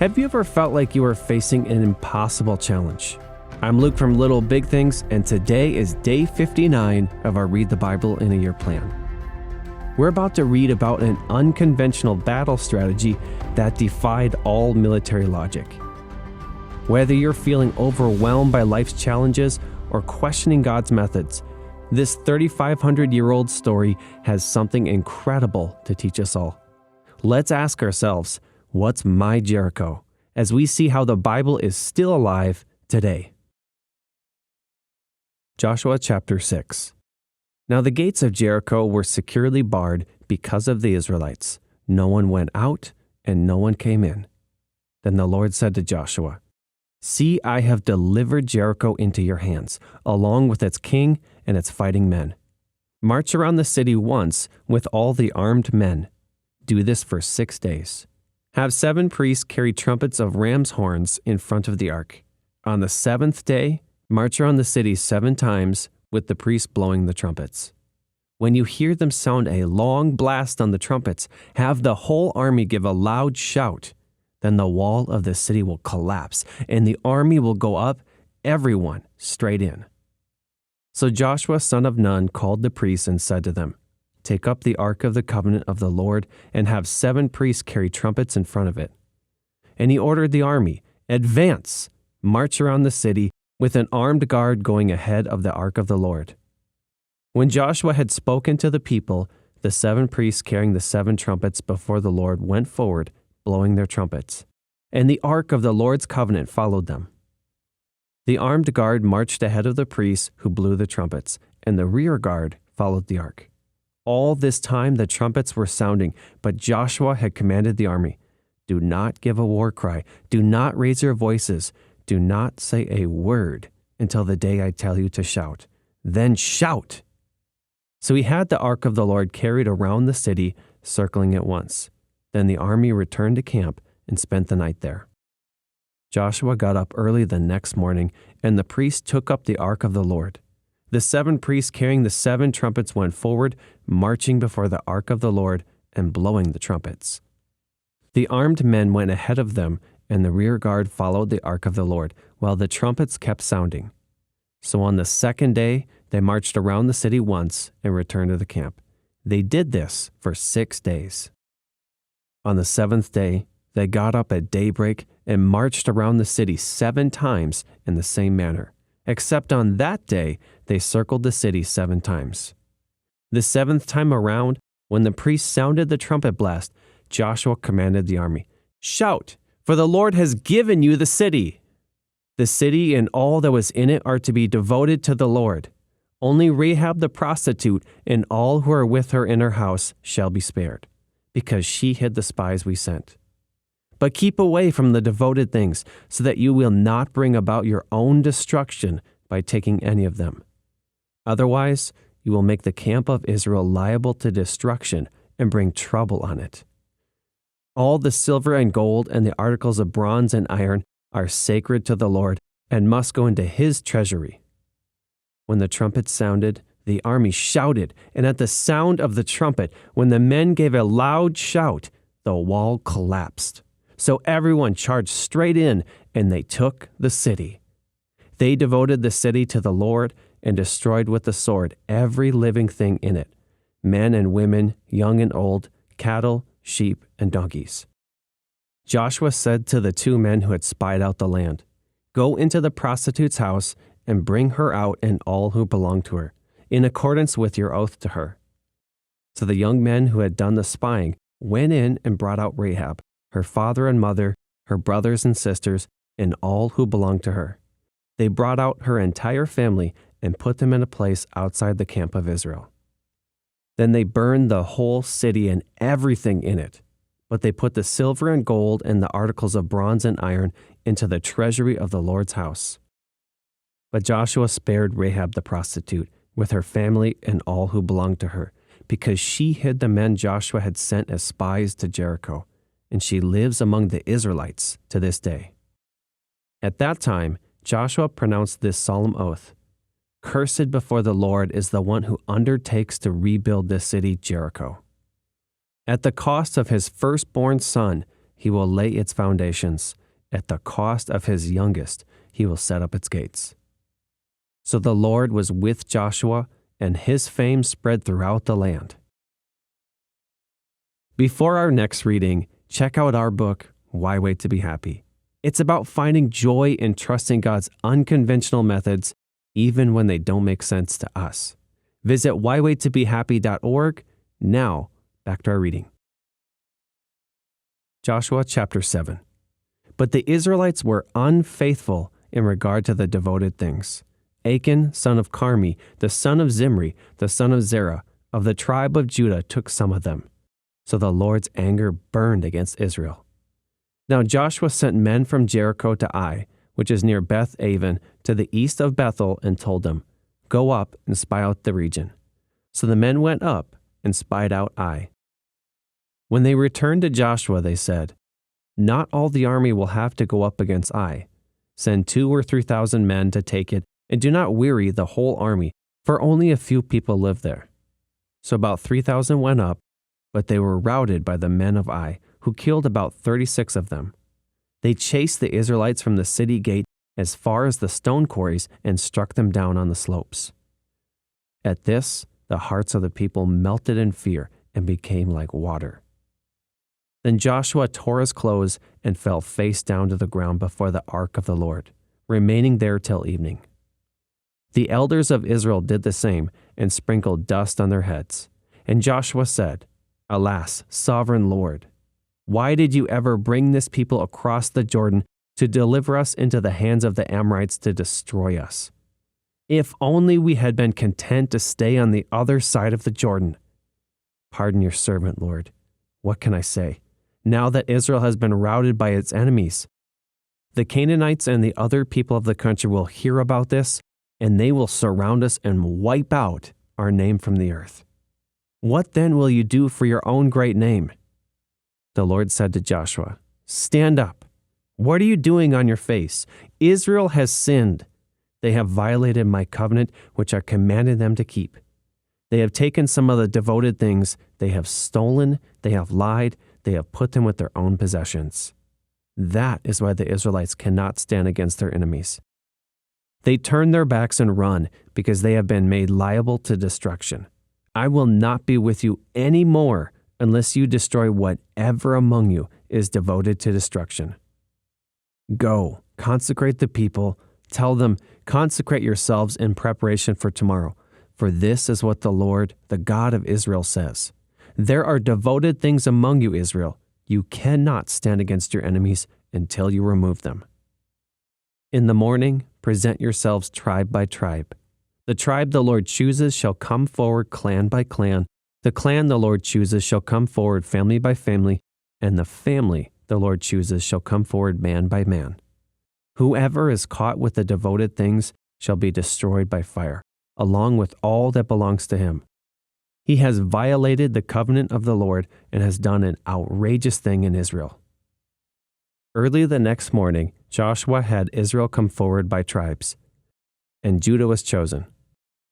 Have you ever felt like you were facing an impossible challenge? I'm Luke from Little Big Things, and today is day 59 of our Read the Bible in a Year plan. We're about to read about an unconventional battle strategy that defied all military logic. Whether you're feeling overwhelmed by life's challenges or questioning God's methods, this 3,500-year-old story has something incredible to teach us all. Let's ask ourselves, what's my Jericho? As we see how the Bible is still alive today. Joshua chapter 6. Now the gates of Jericho were securely barred because of the Israelites. No one went out and no one came in. Then the Lord said to Joshua, "See, I have delivered Jericho into your hands, along with its king and its fighting men. March around the city once with all the armed men. Do this for 6 days. Have 7 priests carry trumpets of ram's horns in front of the ark. On the 7th day, march around the city 7 times with the priests blowing the trumpets. When you hear them sound a long blast on the trumpets, have the whole army give a loud shout. Then the wall of the city will collapse, and the army will go up, everyone straight in." So Joshua son of Nun called the priests and said to them, "Take up the ark of the covenant of the Lord and have 7 priests carry trumpets in front of it." And he ordered the army, "Advance, march around the city with an armed guard going ahead of the ark of the Lord." When Joshua had spoken to the people, the 7 priests carrying the 7 trumpets before the Lord went forward, blowing their trumpets, and the ark of the Lord's covenant followed them. The armed guard marched ahead of the priests who blew the trumpets, and the rear guard followed the ark. All this time the trumpets were sounding, but Joshua had commanded the army, "Do not give a war cry, do not raise your voices, do not say a word until the day I tell you to shout. Then shout!" So he had the ark of the Lord carried around the city, circling it once. Then the army returned to camp and spent the night there. Joshua got up early the next morning, and the priests took up the ark of the Lord. The 7 priests carrying the 7 trumpets went forward, marching before the ark of the Lord and blowing the trumpets. The armed men went ahead of them, and the rear guard followed the ark of the Lord, while the trumpets kept sounding. So on the 2nd day, they marched around the city once and returned to the camp. They did this for 6 days. On the 7th day, they got up at daybreak and marched around the city 7 times in the same manner, except on that day they circled the city 7 times. The 7th time around, when the priests sounded the trumpet blast, Joshua commanded the army, "Shout, for the Lord has given you the city. The city and all that was in it are to be devoted to the Lord. Only Rahab the prostitute and all who are with her in her house shall be spared, because she hid the spies we sent. But keep away from the devoted things, so that you will not bring about your own destruction by taking any of them. Otherwise, you will make the camp of Israel liable to destruction and bring trouble on it. All the silver and gold and the articles of bronze and iron are sacred to the Lord and must go into his treasury." When the trumpet sounded, the army shouted, and at the sound of the trumpet, when the men gave a loud shout, the wall collapsed. So everyone charged straight in, and they took the city. They devoted the city to the Lord and destroyed with the sword every living thing in it, men and women, young and old, cattle, sheep, and donkeys. Joshua said to the 2 men who had spied out the land, "Go into the prostitute's house and bring her out and all who belong to her, in accordance with your oath to her." So the young men who had done the spying went in and brought out Rahab, her father and mother, her brothers and sisters, and all who belonged to her. They brought out her entire family and put them in a place outside the camp of Israel. Then they burned the whole city and everything in it, but they put the silver and gold and the articles of bronze and iron into the treasury of the Lord's house. But Joshua spared Rahab the prostitute, with her family and all who belonged to her, because she hid the men Joshua had sent as spies to Jericho, and she lives among the Israelites to this day. At that time, Joshua pronounced this solemn oath, "Cursed before the Lord is the one who undertakes to rebuild this city, Jericho. At the cost of his firstborn son, he will lay its foundations. At the cost of his youngest, he will set up its gates. So the Lord was with Joshua, and his fame spread throughout the land. Before our next reading, check out our book, Why Wait to Be Happy. It's about finding joy in trusting God's unconventional methods, even when they don't make sense to us. Visit whywaittobehappy.org. Now, back to our reading. Joshua chapter 7. But the Israelites were unfaithful in regard to the devoted things. Achan, son of Carmi, the son of Zimri, the son of Zerah, of the tribe of Judah, took some of them. So the Lord's anger burned against Israel. Now Joshua sent men from Jericho to Ai, which is near Beth-aven, to the east of Bethel, and told them, "Go up and spy out the region." So the men went up and spied out Ai. When they returned to Joshua, they said, "Not all the army will have to go up against Ai. Send 2,000 or 3,000 men to take it, and do not weary the whole army, for only a few people live there." So about 3,000 went up, but they were routed by the men of Ai, who killed about 36 of them. They chased the Israelites from the city gate as far as the stone quarries and struck them down on the slopes. At this, the hearts of the people melted in fear and became like water. Then Joshua tore his clothes and fell face down to the ground before the ark of the Lord, remaining there till evening. The elders of Israel did the same and sprinkled dust on their heads. And Joshua said, "Alas, sovereign Lord, why did you ever bring this people across the Jordan to deliver us into the hands of the Amorites to destroy us? If only we had been content to stay on the other side of the Jordan. Pardon your servant, Lord. What can I say, now that Israel has been routed by its enemies? The Canaanites and the other people of the country will hear about this, and they will surround us and wipe out our name from the earth. What then will you do for your own great name?" The Lord said to Joshua, "Stand up. What are you doing on your face? Israel has sinned. They have violated my covenant, which I commanded them to keep. They have taken some of the devoted things. They have stolen. They have lied. They have put them with their own possessions. That is why the Israelites cannot stand against their enemies. They turn their backs and run because they have been made liable to destruction. I will not be with you any more unless you destroy whatever among you is devoted to destruction. Go, consecrate the people. Tell them, consecrate yourselves in preparation for tomorrow. For this is what the Lord, the God of Israel, says. There are devoted things among you, Israel. You cannot stand against your enemies until you remove them. In the morning, present yourselves tribe by tribe. The tribe the Lord chooses shall come forward clan by clan. The clan the Lord chooses shall come forward family by family, and the family the Lord chooses shall come forward man by man. Whoever is caught with the devoted things shall be destroyed by fire, along with all that belongs to him. He has violated the covenant of the Lord and has done an outrageous thing in Israel." Early the next morning, Joshua had Israel come forward by tribes, and Judah was chosen.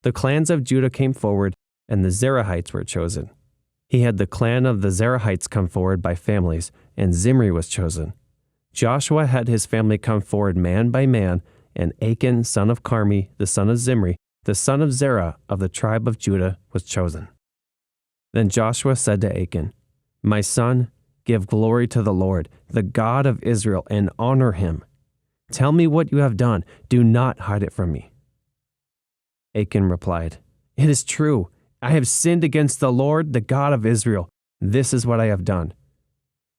The clans of Judah came forward, and the Zerahites were chosen. He had the clan of the Zerahites come forward by families, and Zimri was chosen. Joshua had his family come forward man by man, and Achan, son of Carmi, the son of Zimri, the son of Zerah of the tribe of Judah, was chosen. Then Joshua said to Achan, "My son, give glory to the Lord, the God of Israel, and honor him. Tell me what you have done. Do not hide it from me." Achan replied, "It is true. I have sinned against the Lord, the God of Israel. This is what I have done.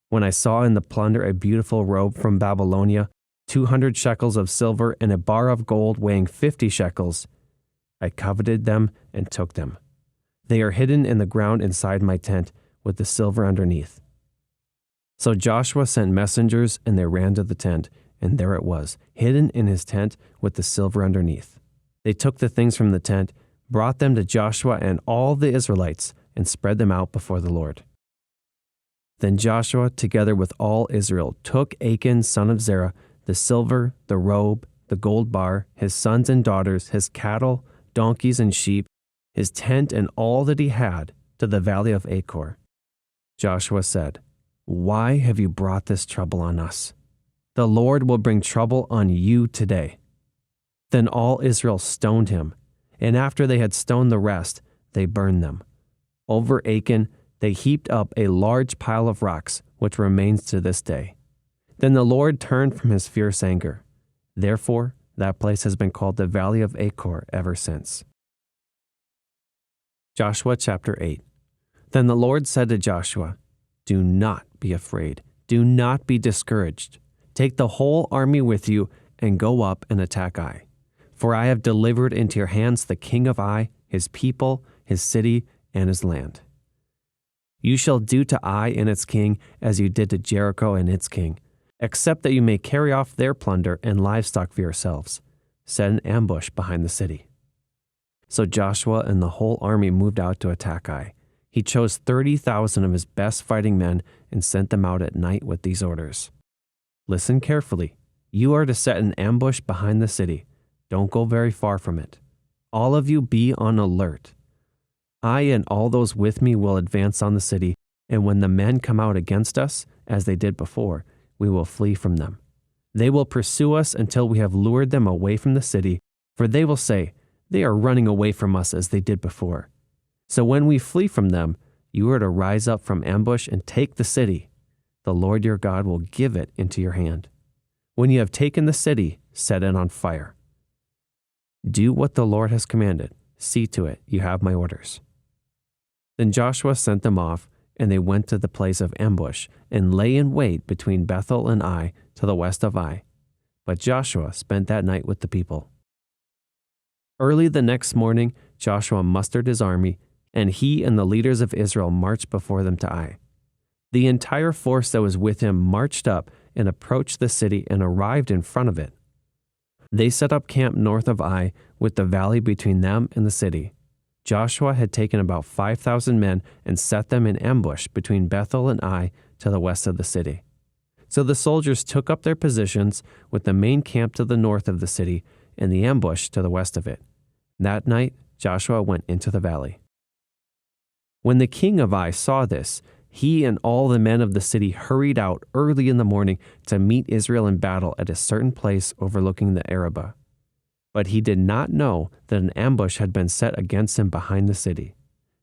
When I saw in the plunder a beautiful robe from Babylonia, 200 shekels of silver, and a bar of gold weighing 50 shekels, I coveted them and took them. They are hidden in the ground inside my tent, with the silver underneath." So Joshua sent messengers, and they ran to the tent, and there it was, hidden in his tent with the silver underneath. They took the things from the tent, brought them to Joshua and all the Israelites, and spread them out before the Lord. Then Joshua, together with all Israel, took Achan, son of Zerah, the silver, the robe, the gold bar, his sons and daughters, his cattle, donkeys and sheep, his tent and all that he had, to the valley of Achor. Joshua said, "Why have you brought this trouble on us? The Lord will bring trouble on you today." Then all Israel stoned him, and after they had stoned the rest, they burned them. Over Achan, they heaped up a large pile of rocks, which remains to this day. Then the Lord turned from his fierce anger. Therefore, that place has been called the Valley of Achor ever since. Joshua chapter 8. Then the Lord said to Joshua, "Do not be afraid. Do not be discouraged. Take the whole army with you and go up and attack Ai. For I have delivered into your hands the king of Ai, his people, his city, and his land. You shall do to Ai and its king as you did to Jericho and its king, except that you may carry off their plunder and livestock for yourselves. Set an ambush behind the city." So Joshua and the whole army moved out to attack Ai. He chose 30,000 of his best fighting men and sent them out at night with these orders. "Listen carefully. You are to set an ambush behind the city. Don't go very far from it. All of you be on alert. I and all those with me will advance on the city, and when the men come out against us, as they did before, we will flee from them. They will pursue us until we have lured them away from the city, for they will say, 'They are running away from us as they did before.' So when we flee from them, you are to rise up from ambush and take the city. The Lord your God will give it into your hand. When you have taken the city, set it on fire. Do what the Lord has commanded. See to it, you have my orders." Then Joshua sent them off, and they went to the place of ambush and lay in wait between Bethel and Ai to the west of Ai. But Joshua spent that night with the people. Early the next morning, Joshua mustered his army, and he and the leaders of Israel marched before them to Ai. The entire force that was with him marched up and approached the city and arrived in front of it. They set up camp north of Ai, with the valley between them and the city. Joshua had taken about 5,000 men and set them in ambush between Bethel and Ai to the west of the city. So the soldiers took up their positions with the main camp to the north of the city and the ambush to the west of it. That night, Joshua went into the valley. When the king of Ai saw this, he and all the men of the city hurried out early in the morning to meet Israel in battle at a certain place overlooking the Arabah. But he did not know that an ambush had been set against him behind the city.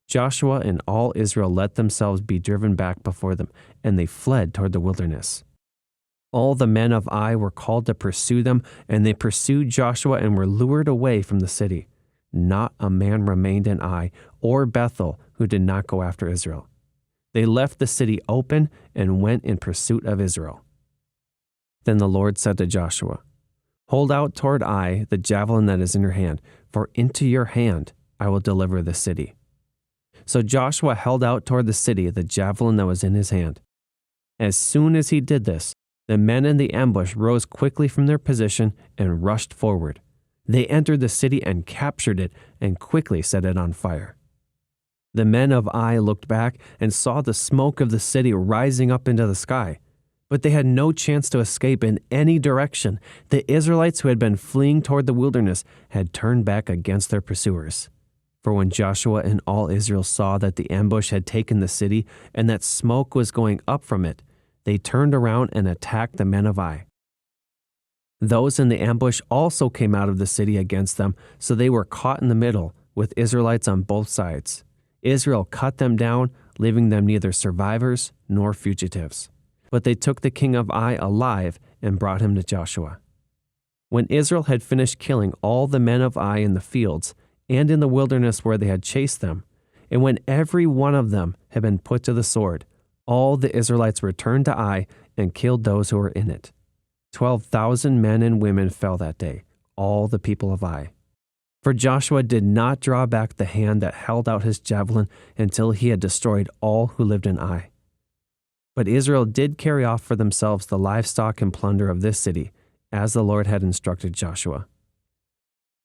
Joshua and all Israel let themselves be driven back before them, and they fled toward the wilderness. All the men of Ai were called to pursue them, and they pursued Joshua and were lured away from the city. Not a man remained in Ai or Bethel who did not go after Israel. They left the city open and went in pursuit of Israel. Then the Lord said to Joshua, "Hold out toward Ai the javelin that is in your hand, for into your hand I will deliver the city." So Joshua held out toward the city the javelin that was in his hand. As soon as he did this, the men in the ambush rose quickly from their position and rushed forward. They entered the city and captured it and quickly set it on fire. The men of Ai looked back and saw the smoke of the city rising up into the sky, but they had no chance to escape in any direction. The Israelites who had been fleeing toward the wilderness had turned back against their pursuers. For when Joshua and all Israel saw that the ambush had taken the city and that smoke was going up from it, they turned around and attacked the men of Ai. Those in the ambush also came out of the city against them, so they were caught in the middle, with Israelites on both sides. Israel cut them down, leaving them neither survivors nor fugitives. But they took the king of Ai alive and brought him to Joshua. When Israel had finished killing all the men of Ai in the fields and in the wilderness where they had chased them, and when every one of them had been put to the sword, all the Israelites returned to Ai and killed those who were in it. 12,000 men and women fell that day, all the people of Ai. For Joshua did not draw back the hand that held out his javelin until he had destroyed all who lived in Ai. But Israel did carry off for themselves the livestock and plunder of this city, as the Lord had instructed Joshua.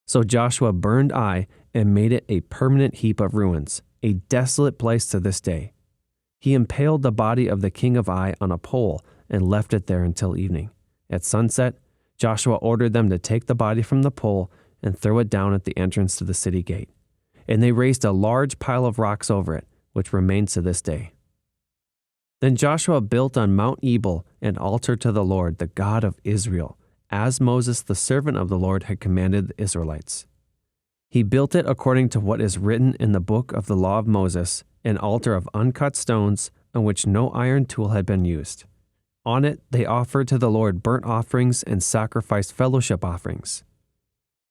So Joshua burned Ai and made it a permanent heap of ruins, a desolate place to this day. He impaled the body of the king of Ai on a pole and left it there until evening. At sunset, Joshua ordered them to take the body from the pole and throw it down at the entrance to the city gate. And they raised a large pile of rocks over it, which remains to this day. Then Joshua built on Mount Ebal an altar to the Lord, the God of Israel, as Moses the servant of the Lord had commanded the Israelites. He built it according to what is written in the book of the law of Moses, an altar of uncut stones on which no iron tool had been used. On it they offered to the Lord burnt offerings and sacrificed fellowship offerings.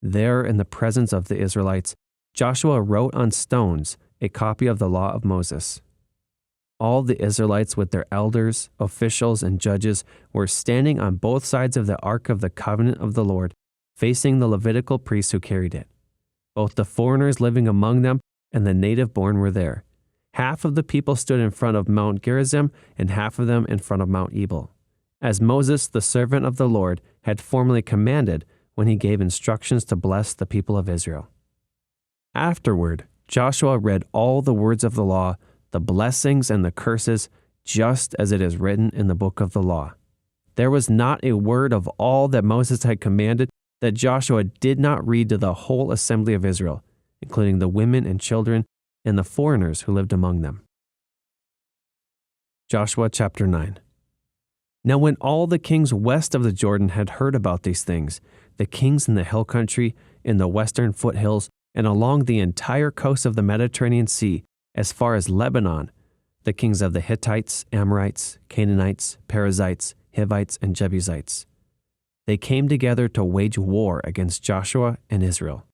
There, in the presence of the Israelites, Joshua wrote on stones a copy of the law of Moses. All the Israelites with their elders, officials, and judges were standing on both sides of the ark of the covenant of the Lord, facing the Levitical priests who carried it. Both the foreigners living among them and the native-born were there. Half of the people stood in front of Mount Gerizim and half of them in front of Mount Ebal, as Moses, the servant of the Lord, had formerly commanded when he gave instructions to bless the people of Israel. Afterward, Joshua read all the words of the law, the blessings and the curses, just as it is written in the book of the law. There was not a word of all that Moses had commanded that Joshua did not read to the whole assembly of Israel, including the women and children and the foreigners who lived among them. Joshua chapter 9. Now when all the kings west of the Jordan had heard about these things, the kings in the hill country, in the western foothills, and along the entire coast of the Mediterranean Sea, as far as Lebanon, the kings of the Hittites, Amorites, Canaanites, Perizzites, Hivites, and Jebusites, they came together to wage war against Joshua and Israel.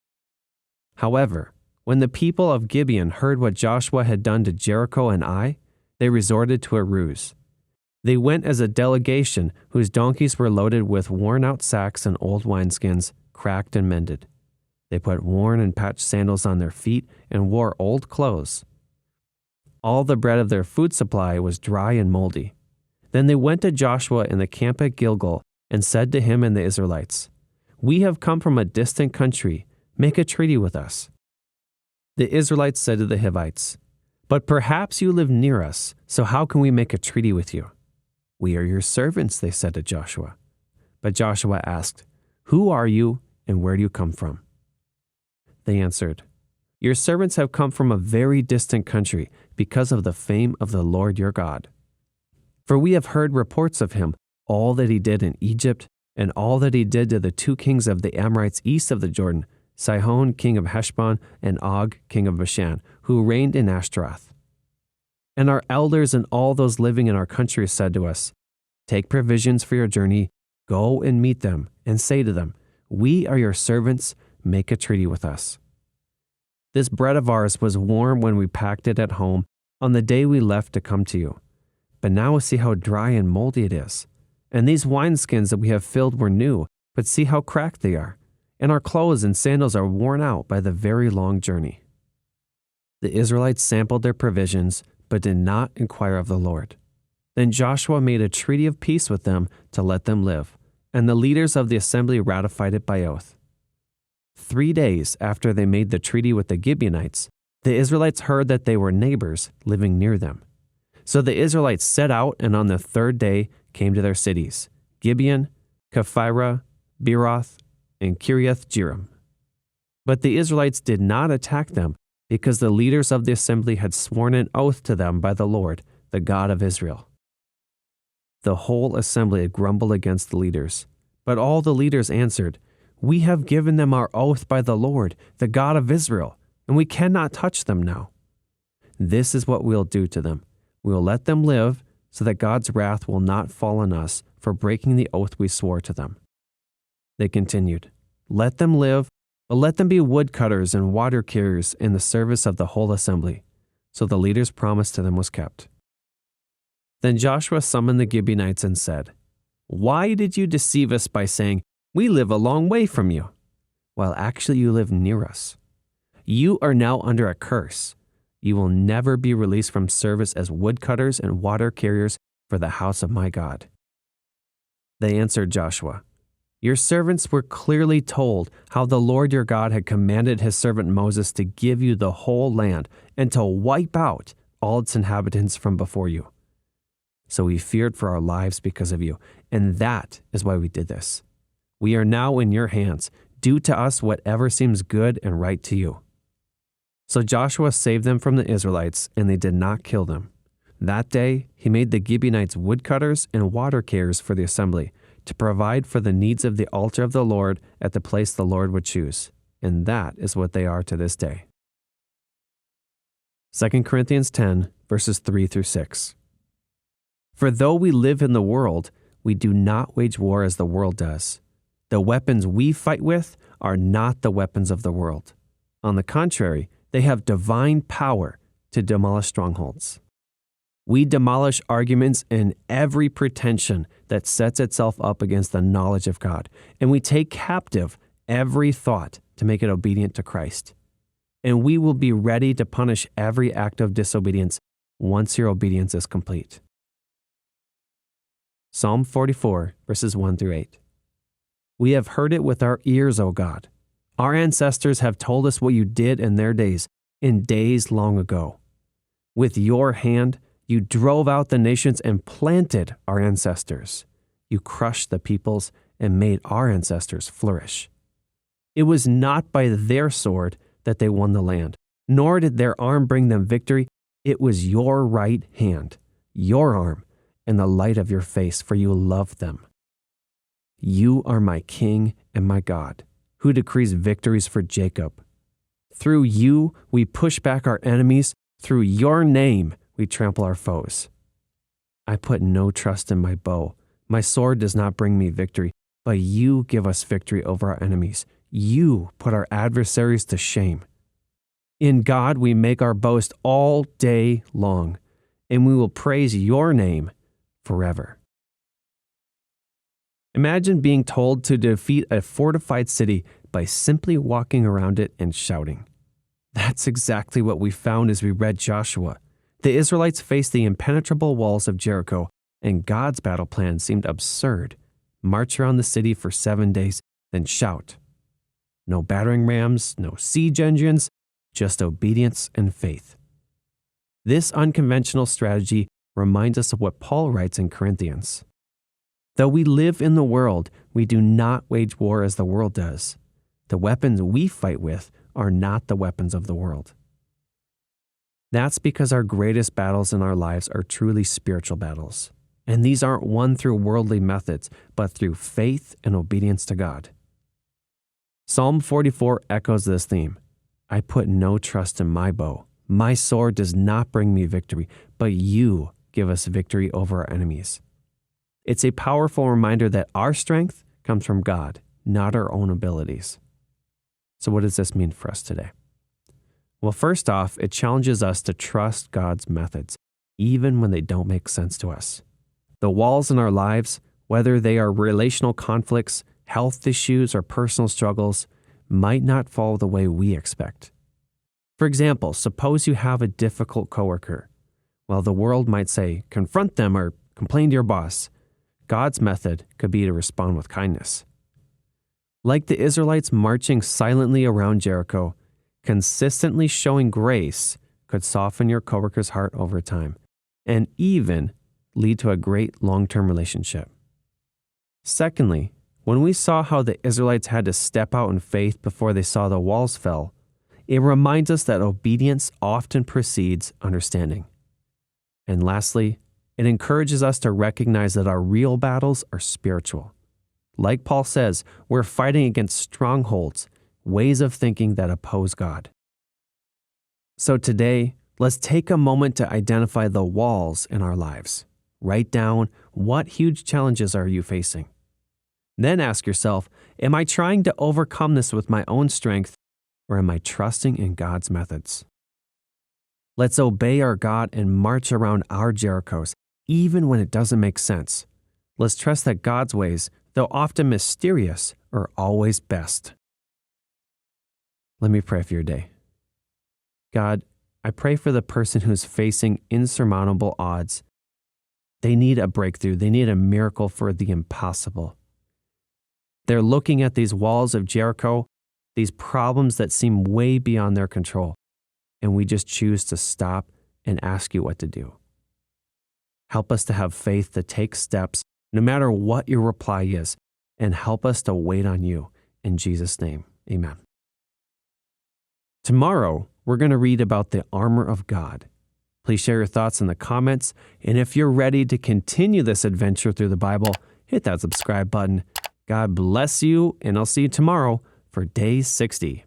However, when the people of Gibeon heard what Joshua had done to Jericho and Ai, they resorted to a ruse. They went as a delegation whose donkeys were loaded with worn-out sacks and old wineskins, cracked and mended. They put worn and patched sandals on their feet and wore old clothes. All the bread of their food supply was dry and moldy. Then they went to Joshua in the camp at Gilgal and said to him and the Israelites, "We have come from a distant country. Make a treaty with us." The Israelites said to the Hivites, "But perhaps you live near us, so how can we make a treaty with you?" "We are your servants," they said to Joshua. But Joshua asked, "Who are you and where do you come from?" They answered, "Your servants have come from a very distant country because of the fame of the Lord your God. For we have heard reports of him, all that he did in Egypt, and all that he did to the two kings of the Amorites east of the Jordan, Sihon king of Heshbon and Og king of Bashan, who reigned in Ashtaroth. And our elders and all those living in our country said to us, 'Take provisions for your journey, go and meet them, and say to them, "We are your servants, make a treaty with us." This bread of ours was warm when we packed it at home on the day we left to come to you. But now see how dry and moldy it is. And these wineskins that we have filled were new, but see how cracked they are. And our clothes and sandals are worn out by the very long journey." The Israelites sampled their provisions, but did not inquire of the Lord. Then Joshua made a treaty of peace with them to let them live, and the leaders of the assembly ratified it by oath. 3 days after they made the treaty with the Gibeonites, the Israelites heard that they were neighbors living near them. So the Israelites set out and on the 3rd day came to their cities, Gibeon, Kephirah, Beeroth, and Kiriath Jearim. But the Israelites did not attack them because the leaders of the assembly had sworn an oath to them by the Lord, the God of Israel. The whole assembly had grumbled against the leaders, but all the leaders answered, "We have given them our oath by the Lord, the God of Israel, and we cannot touch them now. This is what we'll do to them. We will let them live so that God's wrath will not fall on us for breaking the oath we swore to them." They continued, "Let them live, but let them be woodcutters and water carriers in the service of the whole assembly." So the leader's promise to them was kept. Then Joshua summoned the Gibeonites and said, "Why did you deceive us by saying, 'We live a long way from you,' while actually you live near us? You are now under a curse. You will never be released from service as woodcutters and water carriers for the house of my God." They answered Joshua, "Your servants were clearly told how the Lord your God had commanded his servant Moses to give you the whole land and to wipe out all its inhabitants from before you. So we feared for our lives because of you, and that is why we did this. We are now in your hands. Do to us whatever seems good and right to you." So Joshua saved them from the Israelites, and they did not kill them. That day, he made the Gibeonites woodcutters and water carriers for the assembly, to provide for the needs of the altar of the Lord at the place the Lord would choose. And that is what they are to this day. 2 Corinthians 10, verses 3 through 6. For though we live in the world, we do not wage war as the world does. The weapons we fight with are not the weapons of the world. On the contrary, they have divine power to demolish strongholds. We demolish arguments and every pretension that sets itself up against the knowledge of God, and we take captive every thought to make it obedient to Christ. And we will be ready to punish every act of disobedience once your obedience is complete. Psalm 44, verses 1 through 8. We have heard it with our ears, O God. Our ancestors have told us what you did in their days, in days long ago. With your hand, you drove out the nations and planted our ancestors. You crushed the peoples and made our ancestors flourish. It was not by their sword that they won the land, nor did their arm bring them victory. It was your right hand, your arm, and the light of your face, for you loved them. You are my King and my God, who decrees victories for Jacob. Through you we push back our enemies. Through your name we trample our foes. I put no trust in my bow. My sword does not bring me victory, but you give us victory over our enemies. You put our adversaries to shame. In God we make our boast all day long, and we will praise your name forever. Imagine being told to defeat a fortified city by simply walking around it and shouting. That's exactly what we found as we read Joshua. The Israelites faced the impenetrable walls of Jericho, and God's battle plan seemed absurd. March around the city for 7 days, then shout. No battering rams, no siege engines, just obedience and faith. This unconventional strategy reminds us of what Paul writes in Corinthians. Though we live in the world, we do not wage war as the world does. The weapons we fight with are not the weapons of the world. That's because our greatest battles in our lives are truly spiritual battles. And these aren't won through worldly methods, but through faith and obedience to God. Psalm 44 echoes this theme. I put no trust in my bow. My sword does not bring me victory, but you give us victory over our enemies. It's a powerful reminder that our strength comes from God, not our own abilities. So what does this mean for us today? Well, first off, it challenges us to trust God's methods, even when they don't make sense to us. The walls in our lives, whether they are relational conflicts, health issues, or personal struggles, might not fall the way we expect. For example, suppose you have a difficult coworker. Well, the world might say, confront them or complain to your boss. God's method could be to respond with kindness. Like the Israelites marching silently around Jericho, consistently showing grace could soften your coworker's heart over time and even lead to a great long-term relationship. Secondly, when we saw how the Israelites had to step out in faith before they saw the walls fell, it reminds us that obedience often precedes understanding. And lastly, it encourages us to recognize that our real battles are spiritual. Like Paul says, we're fighting against strongholds, ways of thinking that oppose God. So today, let's take a moment to identify the walls in our lives. Write down, what huge challenges are you facing? Then ask yourself, am I trying to overcome this with my own strength, or am I trusting in God's methods? Let's obey our God and march around our Jerichos, even when it doesn't make sense. Let's trust that God's ways, though often mysterious, are always best. Let me pray for your day. God, I pray for the person who's facing insurmountable odds. They need a breakthrough. They need a miracle for the impossible. They're looking at these walls of Jericho, these problems that seem way beyond their control, and we just choose to stop and ask you what to do. Help us to have faith to take steps, no matter what your reply is, and help us to wait on you. In Jesus' name, amen. Tomorrow, we're going to read about the armor of God. Please share your thoughts in the comments. And if you're ready to continue this adventure through the Bible, hit that subscribe button. God bless you, and I'll see you tomorrow for day 60.